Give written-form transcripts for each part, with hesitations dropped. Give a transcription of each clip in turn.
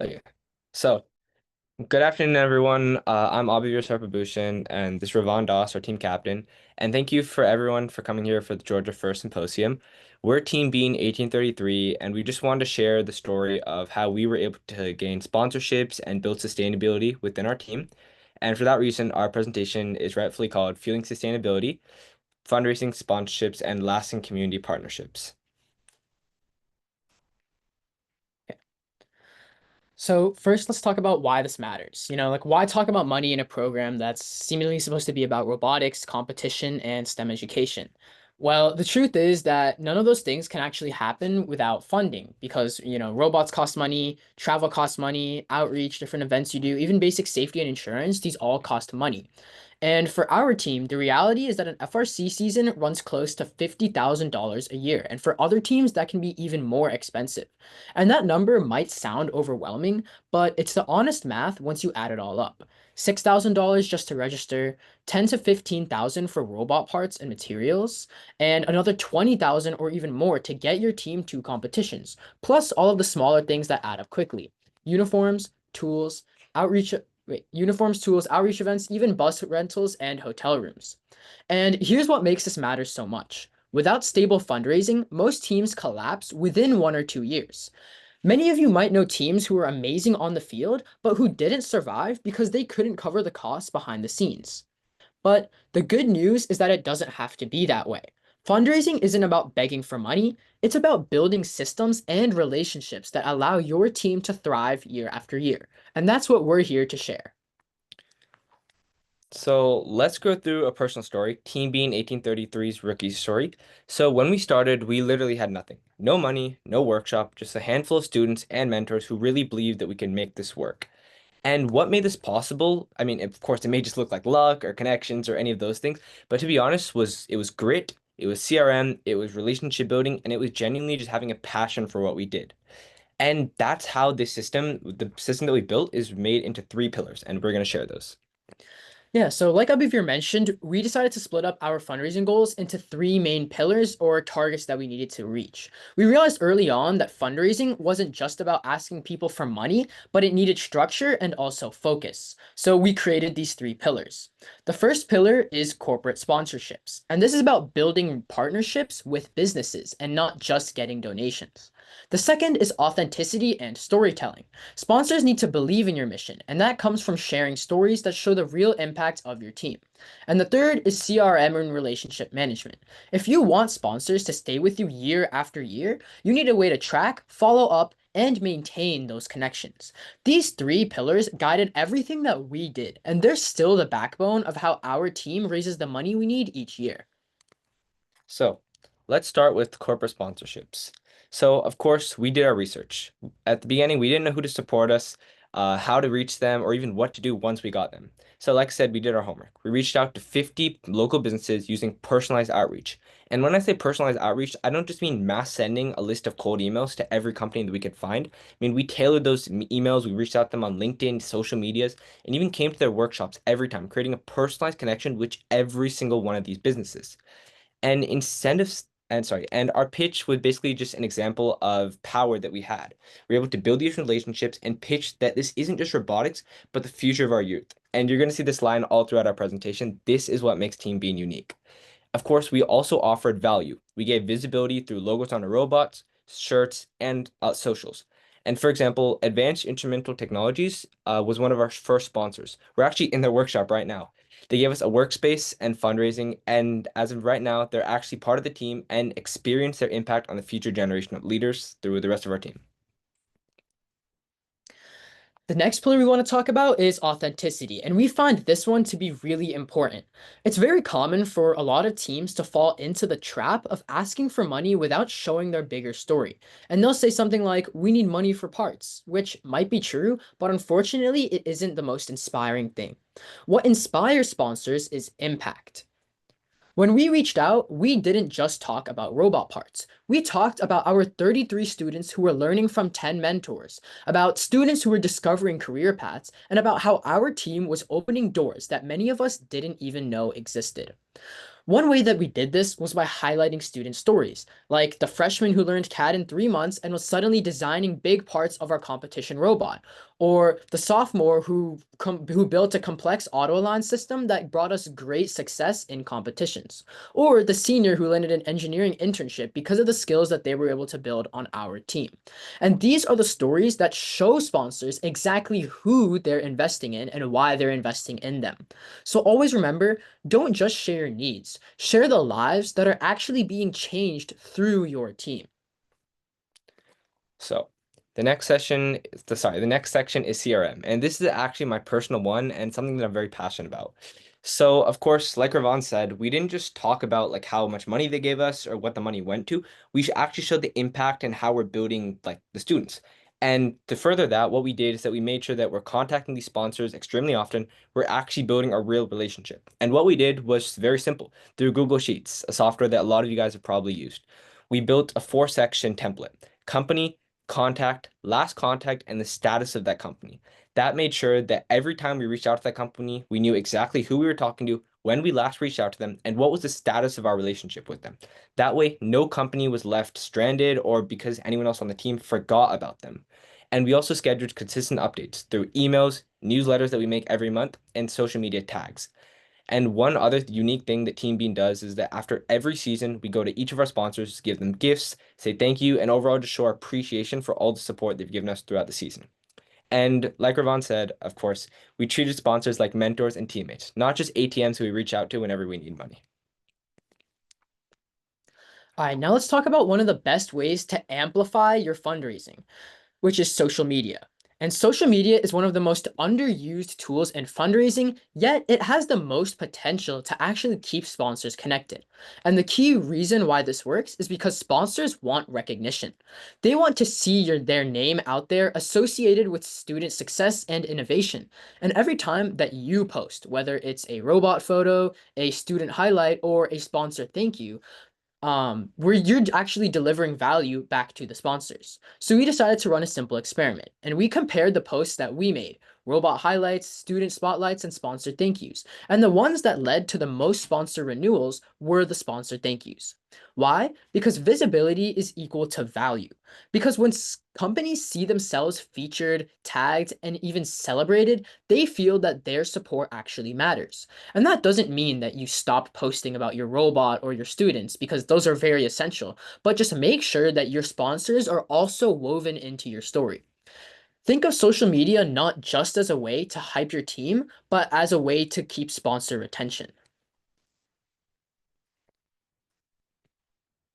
Okay. So, good afternoon, everyone. I'm Abhivir Sarpabhushan, and this is Ravan Das, our team captain. And thank you for everyone for coming here for the Georgia First Symposium. We're Team Bean 1833, and we just wanted to share the story of how we were able to gain sponsorships and build sustainability within our team. And for that reason, our presentation is rightfully called Fueling Sustainability, Fundraising, Sponsorships, and Lasting Community Partnerships. So first, let's talk about why this matters. Like why talk about money in a program that's seemingly supposed to be about robotics, competition, and STEM education? Well, the truth is that none of those things can actually happen without funding because, robots cost money, travel costs money, outreach, different events you do, even basic safety and insurance, these all cost money. And for our team, the reality is that an FRC season runs close to $50,000 a year. And for other teams, that can be even more expensive. And that number might sound overwhelming, but it's the honest math once you add it all up. $6,000 just to register, 10 to 15,000 for robot parts and materials, and another 20,000 or even more to get your team to competitions, plus all of the smaller things that add up quickly. Uniforms, tools, outreach uniforms, tools, outreach events, even bus rentals and hotel rooms. And here's what makes this matter so much. Without stable fundraising, most teams collapse within 1 or 2 years. Many of you might know teams who were amazing on the field, but who didn't survive because they couldn't cover the costs behind the scenes. But the good news is that it doesn't have to be that way. Fundraising isn't about begging for money, it's about building systems and relationships that allow your team to thrive year after year. And that's what we're here to share. So let's go through a personal story, Team Bean 1833's rookie story. So when we started, we literally had nothing. No money, no workshop, just a handful of students and mentors who really believed that we could make this work. And what made this possible? I mean, of course, it may just look like luck or connections or any of those things, but to be honest, it was grit, it was CRM, it was relationship building, and it was genuinely just having a passion for what we did. And that's how the system that we built is made into three pillars, and we're going to share those. Yeah, so like Abhivir mentioned, we decided to split up our fundraising goals into three main pillars or targets that we needed to reach. We realized early on that fundraising wasn't just about asking people for money, but it needed structure and also focus. So we created these three pillars. The first pillar is corporate sponsorships, and this is about building partnerships with businesses and not just getting donations. The second is authenticity and storytelling. Sponsors need to believe in your mission, and that comes from sharing stories that show the real impact of your team. And the third is CRM and relationship management. If you want sponsors to stay with you year after year, you need a way to track, follow up, and maintain those connections. These three pillars guided everything that we did, and they're still the backbone of how our team raises the money we need each year. So let's start with corporate sponsorships. So, of course, we did our research. At the beginning, we didn't know who to support us, how to reach them, or even what to do once we got them. So, like I said, we did our homework. We reached out to 50 local businesses using personalized outreach. And when I say personalized outreach, I don't just mean mass sending a list of cold emails to every company that we could find. I mean, we tailored those emails, we reached out to them on LinkedIn, social medias, and even came to their workshops every time, creating a personalized connection with every single one of these businesses. And incentives, and sorry, and our pitch was basically just an example of power that we had. We were able to build these relationships and pitch that this isn't just robotics, but the future of our youth. And you're going to see this line all throughout our presentation. This is what makes Team Bean unique. Of course, we also offered value. We gave visibility through logos on our robots, shirts, and socials. And for example, Advanced Instrumental Technologies was one of our first sponsors. We're actually in their workshop right now. They gave us a workspace and fundraising, and as of right now, they're actually part of the team and experience their impact on the future generation of leaders through the rest of our team. The next pillar we want to talk about is authenticity, and we find this one to be really important. It's very common for a lot of teams to fall into the trap of asking for money without showing their bigger story. And they'll say something like, "We need money for parts," which might be true, but unfortunately, it isn't the most inspiring thing. What inspires sponsors is impact. When we reached out, we didn't just talk about robot parts. We talked about our 33 students who were learning from 10 mentors, about students who were discovering career paths, and about how our team was opening doors that many of us didn't even know existed. One way that we did this was by highlighting student stories, like the freshman who learned CAD in 3 months and was suddenly designing big parts of our competition robot, or the sophomore who built a complex auto align system that brought us great success in competitions, or the senior who landed an engineering internship because of the skills that they were able to build on our team. And these are the stories that show sponsors exactly who they're investing in and why they're investing in them. So always remember, don't just share your needs, share the lives that are actually being changed through your team. So the next section is CRM, and this is actually my personal one and something that I'm very passionate about. So, of course, like Ravon said, we didn't just talk about like how much money they gave us or what the money went to. We should actually show the impact and how we're building like the students. And to further that, what we did is that we made sure that we're contacting these sponsors extremely often. We're actually building a real relationship. And what we did was very simple through Google Sheets, a software that a lot of you guys have probably used. We built a 4-section template: company, contact, last contact, and the status of that company. That made sure that every time we reached out to that company, we knew exactly who we were talking to, when we last reached out to them, and what was the status of our relationship with them. That way, no company was left stranded or because anyone else on the team forgot about them. And we also scheduled consistent updates through emails, newsletters that we make every month, and social media tags. And one other unique thing that Team Bean does is that after every season, we go to each of our sponsors, give them gifts, say thank you, and overall just show our appreciation for all the support they've given us throughout the season. And like Ravon said, of course, we treated sponsors like mentors and teammates, not just ATMs who we reach out to whenever we need money. All right, now let's talk about one of the best ways to amplify your fundraising, which is social media. And social media is one of the most underused tools in fundraising, yet it has the most potential to actually keep sponsors connected. And the key reason why this works is because sponsors want recognition. They want to see their name out there associated with student success and innovation. And every time that you post, whether it's a robot photo, a student highlight, or a sponsor thank you, where you're actually delivering value back to the sponsors. So we decided to run a simple experiment, and we compared the posts that we made: robot highlights, student spotlights, and sponsor thank yous. And the ones that led to the most sponsor renewals were the sponsor thank yous. Why? Because visibility is equal to value. Because when companies see themselves featured, tagged, and even celebrated, they feel that their support actually matters. And that doesn't mean that you stop posting about your robot or your students, because those are very essential, but just make sure that your sponsors are also woven into your story. Think of social media not just as a way to hype your team, but as a way to keep sponsor retention.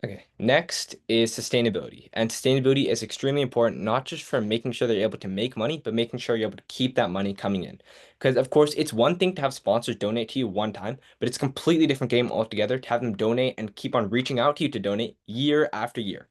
Okay, next is sustainability. And sustainability is extremely important, not just for making sure they're able to make money, but making sure you're able to keep that money coming in. Because, of course, it's one thing to have sponsors donate to you one time, but it's a completely different game altogether to have them donate and keep on reaching out to you to donate year after year.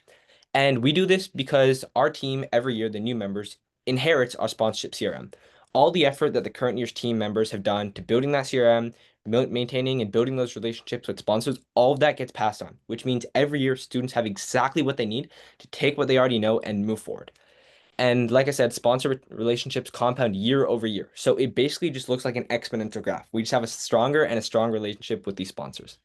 And we do this because our team, every year, the new members, inherits our sponsorship CRM. All the effort that the current year's team members have done to building that CRM, maintaining and building those relationships with sponsors, all of that gets passed on, which means every year students have exactly what they need to take what they already know and move forward. And like I said, sponsor relationships compound year over year. So it basically just looks like an exponential graph. We just have a stronger and a strong relationship with these sponsors.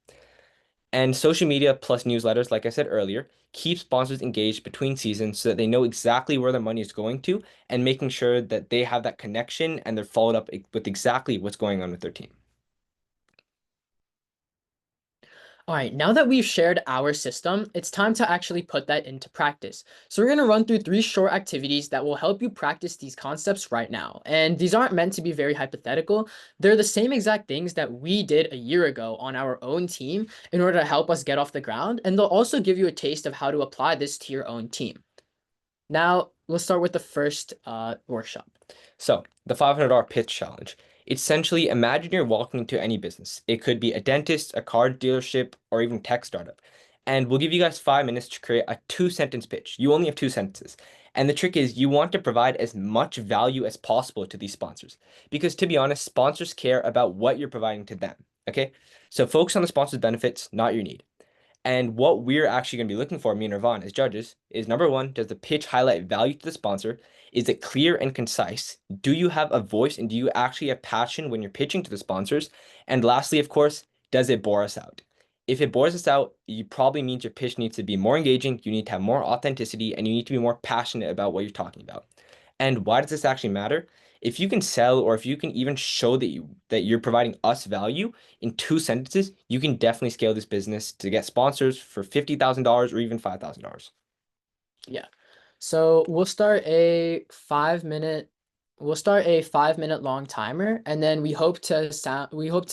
And social media plus newsletters, like I said earlier, keep sponsors engaged between seasons so that they know exactly where their money is going to and making sure that they have that connection and they're followed up with exactly what's going on with their team. All right, now that we've shared our system, it's time to actually put that into practice. So we're going to run through 3 short activities that will help you practice these concepts right now. And these aren't meant to be very hypothetical. They're the same exact things that we did a year ago on our own team in order to help us get off the ground. And they'll also give you a taste of how to apply this to your own team. Now, let's start with the first workshop. So, the $500 pitch challenge. Essentially, imagine you're walking into any business. It could be a dentist, a car dealership, or even tech startup. And we'll give you guys 5 minutes to create a 2-sentence pitch. You only have 2 sentences. And the trick is you want to provide as much value as possible to these sponsors. Because to be honest, sponsors care about what you're providing to them. Okay? So focus on the sponsor's benefits, not your need. And what we're actually going to be looking for, me and Irvan, as judges, is number one, does the pitch highlight value to the sponsor? Is it clear and concise? Do you have a voice and do you actually have passion when you're pitching to the sponsors? And lastly, of course, does it bore us out? If it bores us out, you probably means your pitch needs to be more engaging, you need to have more authenticity, and you need to be more passionate about what you're talking about. And why does this actually matter? If you can sell or if you can even show that you're providing us value in 2 sentences, you can definitely scale this business to get sponsors for $50,000 or even $5,000. Yeah. So we'll start a 5 minute long timer, and then we hope to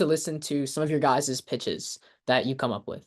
listen to some of your guys' pitches that you come up with.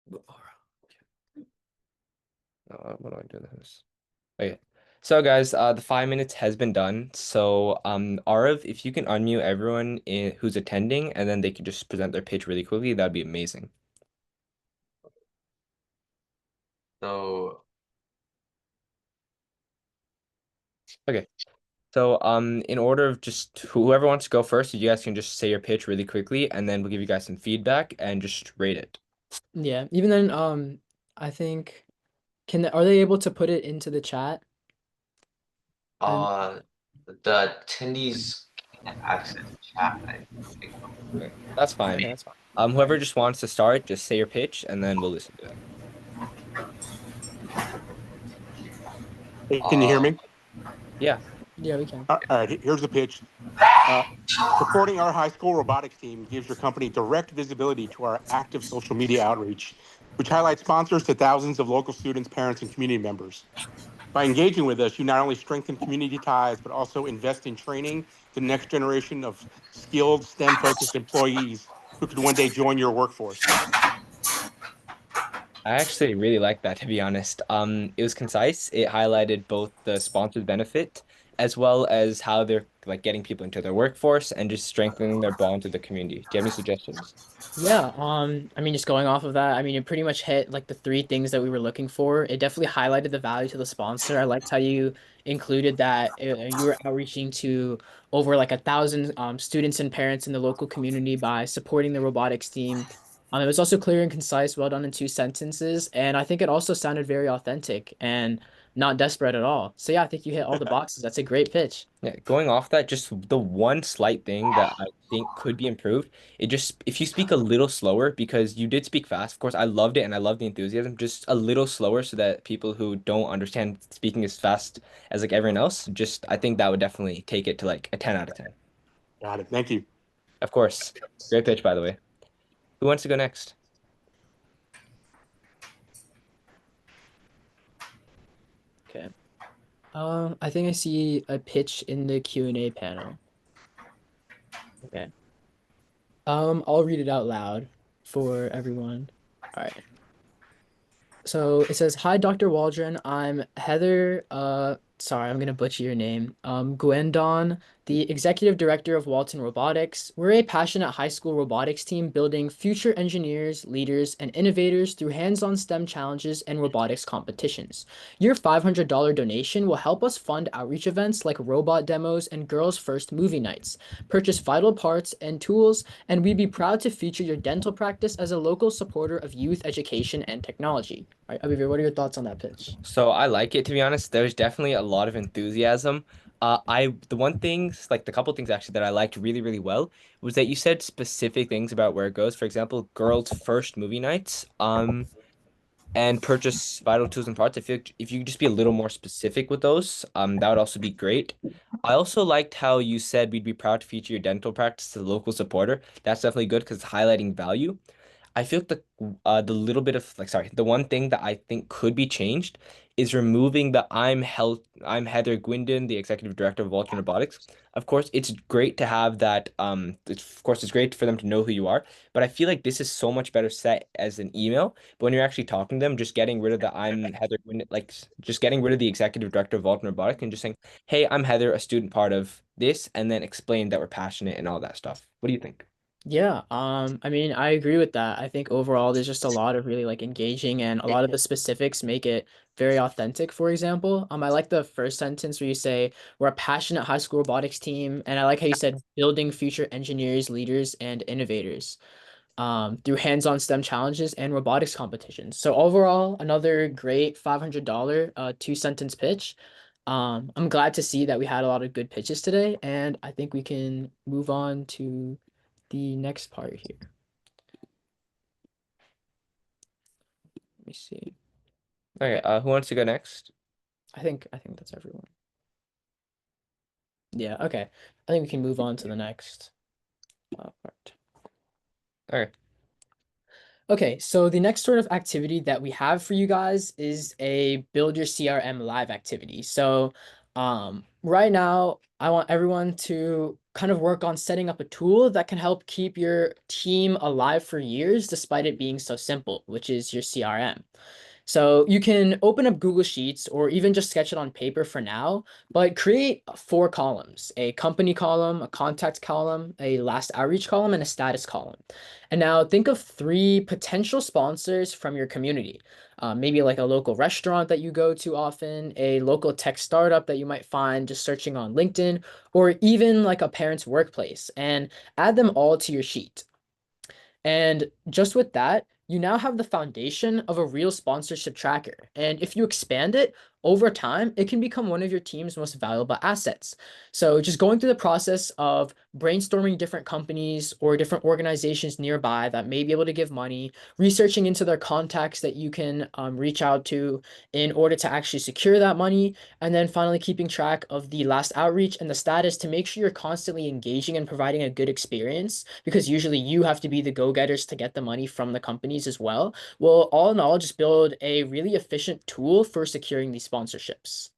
What do I do this? Okay. So guys, the 5 minutes has been done. So Arav, if you can unmute everyone who's attending and then they can just present their pitch really quickly, that'd be amazing. So, Okay. So in order of just whoever wants to go first, you guys can just say your pitch really quickly and then we'll give you guys some feedback and just rate it. Yeah, even then, I think are they able to put it into the chat? And uh, the attendees can't access chat, I think. Okay. That's okay, fine. that's fine. Whoever just wants to start, just say your pitch and then we'll listen to it. Hey, can you hear Uh, me? Yeah. Yeah, we can. All right, here's the pitch. Uh, Supporting our high school robotics team gives your company direct visibility to our active social media outreach, which highlights sponsors to thousands of local students, parents, and community members. By engaging with us, you not only strengthen community ties, but also invest in training the next generation of skilled STEM-focused employees who could one day join your workforce. I actually really like that, to be honest. It was concise. It highlighted both the sponsored benefit as well as how they're like getting people into their workforce and just strengthening their bond with the community. Do you have any suggestions? Yeah, I mean, just going off of that, I mean, it pretty much hit like the three things that we were looking for. It definitely highlighted the value to the sponsor. I liked how you included that you were outreaching to over like 1,000 students and parents in the local community by supporting the robotics team. It was also clear and concise, well done in 2 sentences, and I think it also sounded very authentic and not desperate at all. So yeah, I think you hit all the boxes. That's a great pitch. Yeah, going off that, just the one slight thing that I think could be improved, it just if you speak a little slower, because you did speak fast. Of course, I loved it and I love the enthusiasm, just a little slower so that people who don't understand speaking as fast as like everyone else, just I think that would definitely take it to like a 10 out of 10. Got it. Thank you. Of course. Great pitch, by the way. Who wants to go next? Okay. I think I see a pitch in the Q&A panel. Okay. I'll read it out loud for everyone. All right. So it says, "Hi, Dr. Waldron. I'm Heather. Sorry, I'm gonna butcher your name. Gwendon, the executive director of Walton Robotics. We're a passionate high school robotics team building future engineers, leaders, and innovators through hands-on STEM challenges and robotics competitions. Your $500 donation will help us fund outreach events like robot demos and Girls First movie nights, purchase vital parts and tools, and we'd be proud to feature your dental practice as a local supporter of youth education and technology." All right, Abhivir, what are your thoughts on that pitch? So I like it, to be honest. There's definitely a lot of enthusiasm. The one things, like the couple things actually that I liked really, really well was that you said specific things about where it goes. For example, girls' first movie nights. And purchase vital tools and parts. I feel like if you could just be a little more specific with those, that would also be great. I also liked how you said we'd be proud to feature your dental practice as a local supporter. That's definitely good because it's highlighting value. I feel like the little bit of like sorry, the one thing that I think could be changed is removing the I'm Heather Gwyndon, the executive director of Vulcan Robotics. Of course, it's great to have that of course it's great for them to know who you are, but I feel like this is so much better set as an email. But when you're actually talking to them, just getting rid of the I'm Heather Gwyndon, like just getting rid of the executive director of Vulcan Robotics and just saying, "Hey, I'm Heather, a student part of this," and then explain that we're passionate and all that stuff. What do you think? Yeah, I mean, I agree with that. I think overall there's just a lot of really like engaging and a lot of the specifics make it very authentic. For example, I like the first sentence where you say we're a passionate high school robotics team, and I like how you said building future engineers, leaders, and innovators through hands-on STEM challenges and robotics competitions. So overall, another great $500 two-sentence pitch. I'm glad to see that we had a lot of good pitches today, and I think we can move on to the next part here. Let me see. Okay, who wants to go next? I think that's everyone. Yeah, okay. I think we can move on to the next part. Okay. Okay, so the next sort of activity that we have for you guys is a build your CRM live activity. So, right now, I want everyone to kind of work on setting up a tool that can help keep your team alive for years, despite it being so simple, which is your CRM. So you can open up Google Sheets or even just sketch it on paper for now, but create 4 columns: a company column, a contact column, a last outreach column, and a status column. And now think of 3 potential sponsors from your community. Maybe like a local restaurant that you go to often, a local tech startup that you might find just searching on LinkedIn, or even like a parent's workplace, and add them all to your sheet. And just with that, you now have the foundation of a real sponsorship tracker. And if you expand it over time, it can become one of your team's most valuable assets. So just going through the process of brainstorming different companies or different organizations nearby that may be able to give money, researching into their contacts that you can reach out to in order to actually secure that money, and then finally keeping track of the last outreach and the status to make sure you're constantly engaging and providing a good experience, because usually you have to be the go-getters to get the money from the companies as well, will all in all just build a really efficient tool for securing these sponsorships.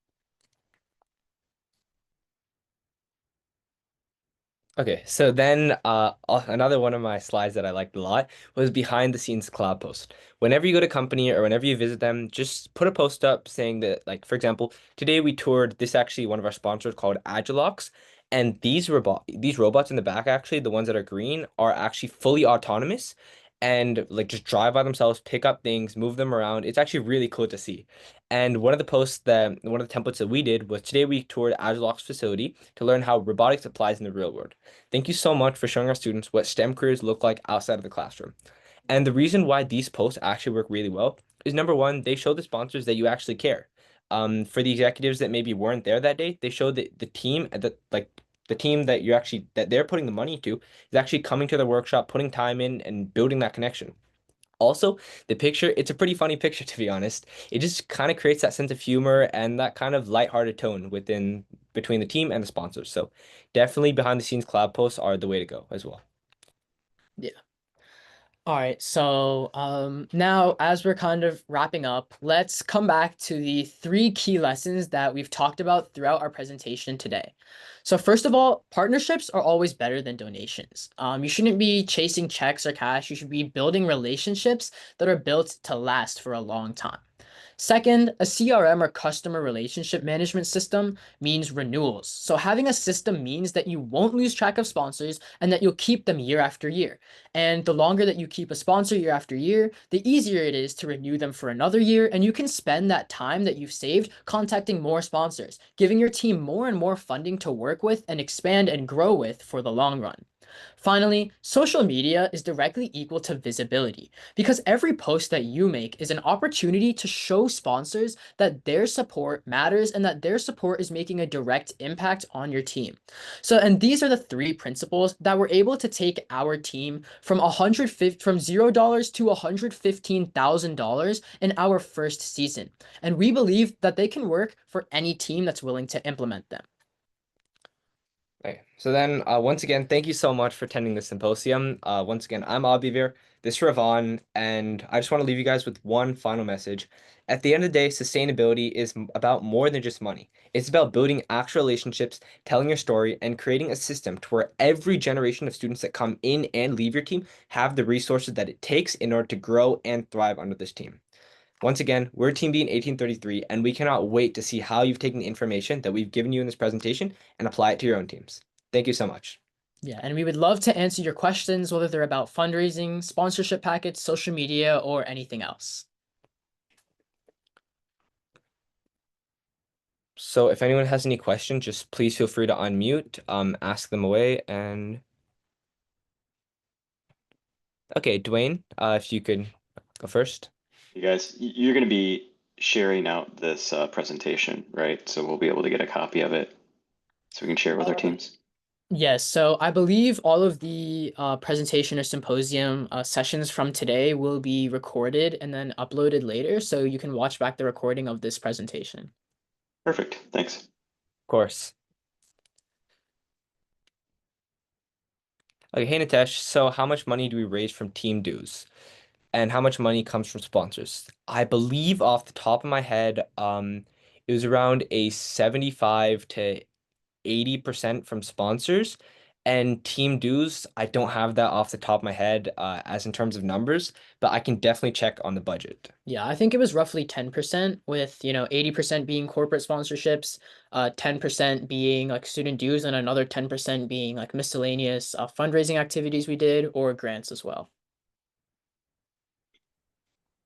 Okay, so then another one of my slides that I liked a lot was behind the scenes cloud post. Whenever you go to company or whenever you visit them, just put a post up saying that, like, for example, today we toured this actually one of our sponsors called Agilox, and these robots in the back, actually, the ones that are green, are actually fully autonomous and like just drive by themselves, pick up things, move them around. It's actually really cool to see. And one of the templates that we did was today we toured Agilox facility to learn how robotics applies in the real world. Thank you so much for showing our students what STEM careers look like outside of the classroom. And the reason why these posts actually work really well is number one, they show the sponsors that you actually care. For the executives that maybe weren't there that day, they show that the team that they're putting the money to is actually coming to the workshop, putting time in, and building that connection. Also, the picture, it's a pretty funny picture to be honest. It just kind of creates that sense of humor and that kind of lighthearted tone between the team and the sponsors. So definitely behind the scenes cloud posts are the way to go as well. Yeah. All right, so now as we're kind of wrapping up, let's come back to the 3 key lessons that we've talked about throughout our presentation today. So first of all, partnerships are always better than donations. You shouldn't be chasing checks or cash. You should be building relationships that are built to last for a long time. Second, a CRM or customer relationship management system means renewals. So having a system means that you won't lose track of sponsors and that you'll keep them year after year. And the longer that you keep a sponsor year after year, the easier it is to renew them for another year. And you can spend that time that you've saved contacting more sponsors, giving your team more and more funding to work with and expand and grow with for the long run. Finally, social media is directly equal to visibility, because every post that you make is an opportunity to show sponsors that their support matters and that their support is making a direct impact on your team. So, and these are the 3 principles that were able to take our team from $0 to $115,000 in our first season. And we believe that they can work for any team that's willing to implement them. Okay, so then once again, thank you so much for attending the symposium. Once again, I'm Abivir, this is Ravon, and I just want to leave you guys with one final message. At the end of the day, sustainability is about more than just money. It's about building actual relationships, telling your story, and creating a system to where every generation of students that come in and leave your team have the resources that it takes in order to grow and thrive under this team. Once again, we're Team B in 1833, and we cannot wait to see how you've taken the information that we've given you in this presentation and apply it to your own teams. Thank you so much. Yeah, and we would love to answer your questions, whether they're about fundraising, sponsorship packets, social media, or anything else. So if anyone has any questions, just please feel free to unmute, ask them away, and okay, Dwayne, if you could go first. You guys, you're going to be sharing out this presentation, right? So we'll be able to get a copy of it so we can share it with our teams. Yes, so I believe all of the presentation or symposium sessions from today will be recorded and then uploaded later, so you can watch back the recording of this presentation. Perfect. Thanks. Of course. Okay, hey Nitesh, so how much money do we raise from team dues? And how much money comes from sponsors? I believe off the top of my head, it was around a 75 to 80% from sponsors. And team dues, I don't have that off the top of my head as in terms of numbers, but I can definitely check on the budget. Yeah, I think it was roughly 10% with, 80% being corporate sponsorships, 10% being like student dues, and another 10% being like miscellaneous fundraising activities we did or grants as well.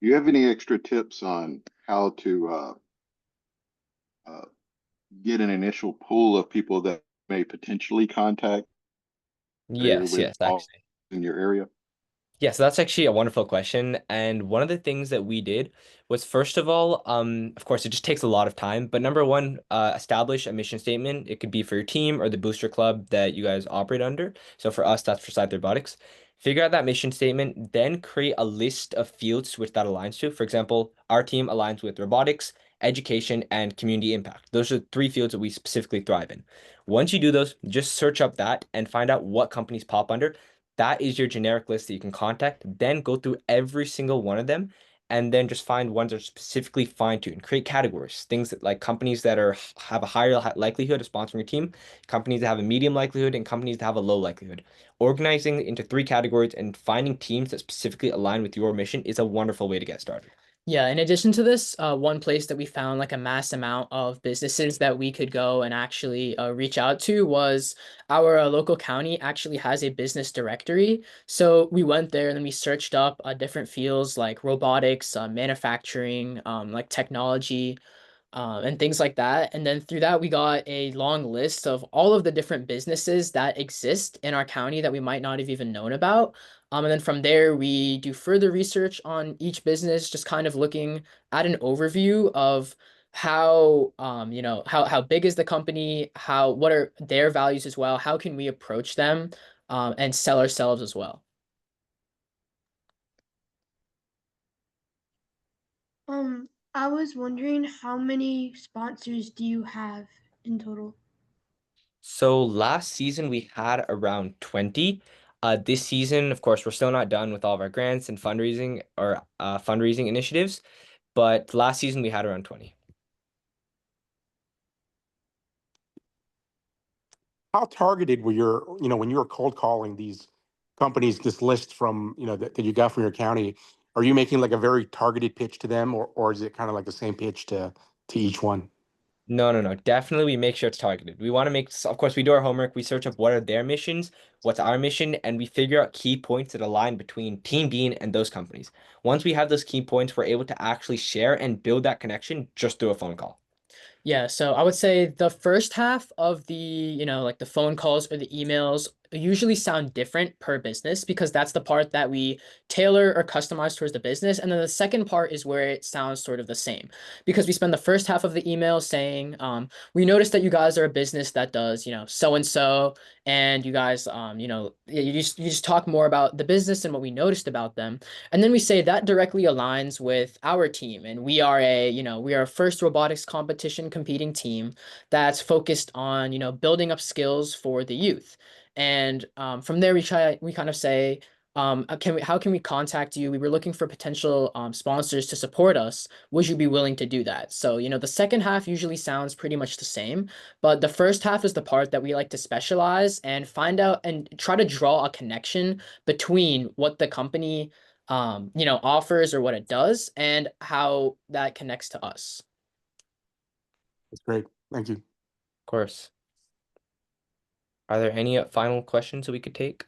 Do you have any extra tips on how to uh, get an initial pool of people that may potentially contact or Yes, with yes, all actually. in your area? Yeah, so that's actually a wonderful question. And one of the things that we did was, first of all, of course, it just takes a lot of time. But number one, establish a mission statement. It could be for your team or the booster club that you guys operate under. So for us, that's for Scythe Robotics. Figure out that mission statement, then create a list of fields which that aligns to. For example, our team aligns with robotics, education, and community impact. Those are three fields that we specifically thrive in. Once you do those, just search up that and find out what companies pop under. That is your generic list that you can contact. Then go through every single one of them and then just find ones that are specifically fine-tuned. Create categories, things that like companies that have a higher likelihood of sponsoring a team, companies that have a medium likelihood, and companies that have a low likelihood. Organizing into three categories and finding teams that specifically align with your mission is a wonderful way to get started. Yeah, in addition to this, one place that we found like a mass amount of businesses that we could go and actually reach out to was our local county actually has a business directory. So we went there and then we searched up different fields like robotics, manufacturing, like technology, and things like that. And then through that, we got a long list of all of the different businesses that exist in our county that we might not have even known about. And then from there, we do further research on each business, just kind of looking at an overview of how how big is the company, what are their values as well, how can we approach them and sell ourselves as well. I was wondering how many sponsors do you have in total? So last season we had around 20. This season, of course, we're still not done with all of our grants and fundraising initiatives, but last season we had around 20. How targeted were when you were cold calling these companies, this list from, that you got from your county, are you making like a very targeted pitch to them or is it kind of like the same pitch to each one? No, no, no. Definitely we make sure it's targeted. We want to of course, we do our homework. We search up what are their missions, what's our mission, and we figure out key points that align between Team Bean and those companies. Once we have those key points, we're able to actually share and build that connection just through a phone call. Yeah, so I would say the first half of the, like the phone calls or the emails usually sound different per business because that's the part that we tailor or customize towards the business. And then the second part is where it sounds sort of the same because we spend the first half of the email saying, we noticed that you guys are a business that does, so and so, and you guys, you just talk more about the business and what we noticed about them. And then we say that directly aligns with our team. And we are a first robotics competition competing team that's focused on, building up skills for the youth. And from there, we kind of say, how can we contact you? We were looking for potential sponsors to support us. Would you be willing to do that? So, the second half usually sounds pretty much the same, but the first half is the part that we like to specialize and find out and try to draw a connection between what the company offers or what it does and how that connects to us. That's great. Thank you. Of course. Are there any final questions that we could take?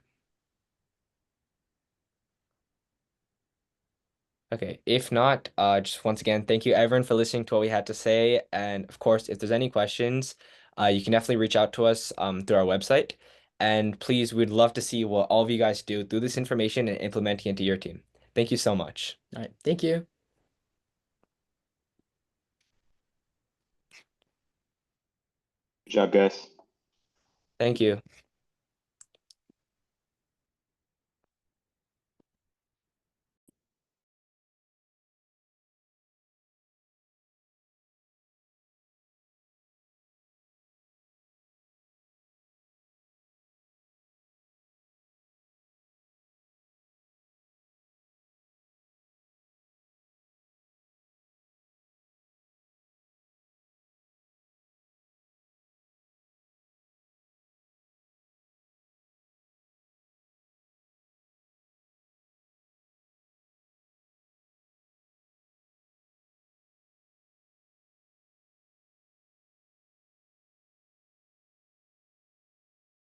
Okay, if not, just once again, thank you everyone for listening to what we had to say. And of course, if there's any questions, you can definitely reach out to us through our website. And please, we'd love to see what all of you guys do through this information and implementing into your team. Thank you so much. All right, thank you. Good job, guys. Thank you.